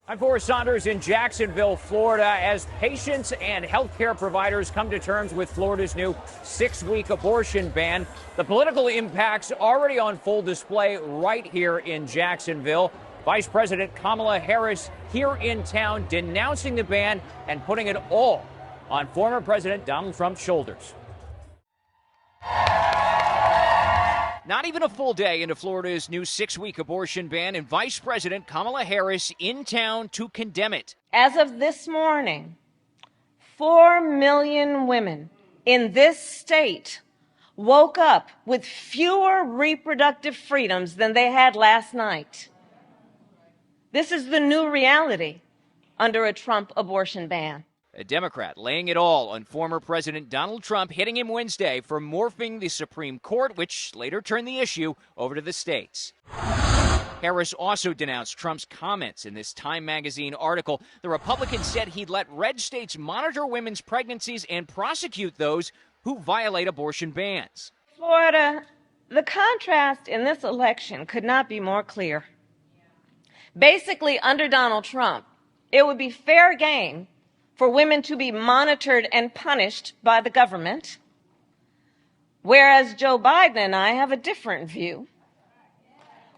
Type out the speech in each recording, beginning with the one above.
I'm Forrest Saunders in Jacksonville, Florida, as patients and healthcare providers come to terms with Florida's new 6-week abortion ban. The political impacts already on full display right here in Jacksonville. Vice President Kamala Harris here in town denouncing the ban and putting it all on former President Donald Trump's shoulders. Not even a full day into Florida's new 6-week abortion ban, and Vice President Kamala Harris in town to condemn it. As of this morning, 4 million women in this state woke up with fewer reproductive freedoms than they had last night. This is the new reality under a Trump abortion ban. A Democrat laying it all on former President Donald Trump, hitting him Wednesday for morphing the Supreme Court, which later turned the issue over to the states. Harris also denounced Trump's comments in this Time magazine article. The Republican said he'd let red states monitor women's pregnancies and prosecute those who violate abortion bans. Florida, the contrast in this election could not be more clear. Basically, under Donald Trump, it would be fair game for women to be monitored and punished by the government, whereas Joe Biden and I have a different view.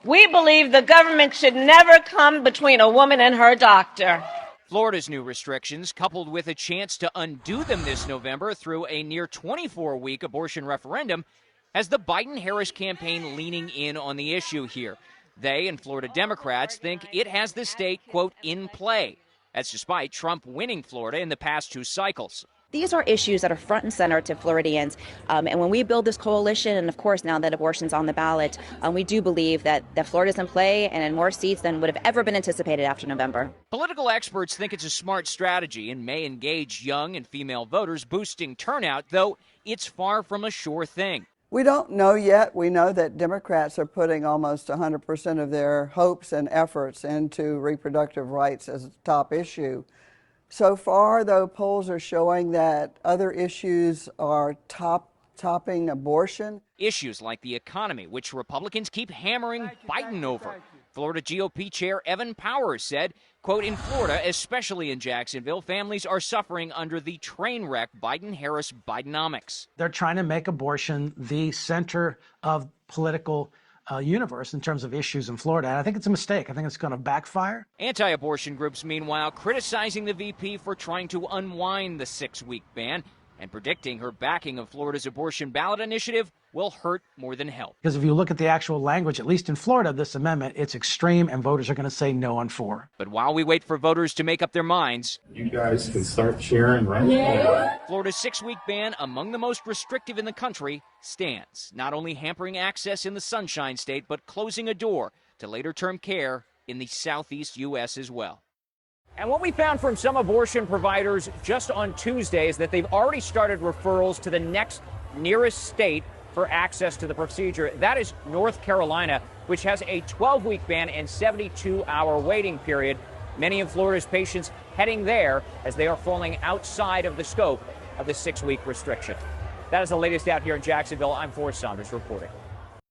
We believe the government should never come between a woman and her doctor. Florida's new restrictions, coupled with a chance to undo them this November through a near 24-week abortion referendum, has the Biden-Harris campaign leaning in on the issue here. They and Florida Democrats think it has the state, quote, in play. That's despite Trump winning Florida in the past 2 cycles. These are issues that are front and center to Floridians. And when we build this coalition, and of course now that abortion's on the ballot, we do believe that Florida's in play and in more seats than would have ever been anticipated after November. Political experts think it's a smart strategy and may engage young and female voters, boosting turnout, though it's far from a sure thing. We don't know yet. We know that Democrats are putting almost 100% of their hopes and efforts into reproductive rights as a top issue. So far, though, polls are showing that other issues are topping abortion. Issues like the economy, which Republicans keep hammering Biden over. Florida GOP Chair Evan Powers said, quote, in Florida, especially in Jacksonville, families are suffering under the train wreck Biden-Harris Bidenomics. They're trying to make abortion the center of political universe in terms of issues in Florida. And I think it's a mistake. I think it's going to backfire. Anti-abortion groups, meanwhile, criticizing the VP for trying to unwind the 6-week ban and predicting her backing of Florida's abortion ballot initiative will hurt more than help. Because if you look at the actual language, at least in Florida, this amendment, it's extreme and voters are going to say no on 4. But while we wait for voters to make up their minds, you guys can start sharing right now. Florida's 6-week ban, among the most restrictive in the country, stands, not only hampering access in the Sunshine State, but closing a door to later-term care in the southeast U.S. as well. And what we found from some abortion providers just on Tuesday is that they've already started referrals to the next nearest state for access to the procedure. That is North Carolina, which has a 12-week ban and 72-hour waiting period. Many of Florida's patients heading there as they are falling outside of the scope of the 6-week restriction. That is the latest out here in Jacksonville. I'm Forrest Saunders reporting.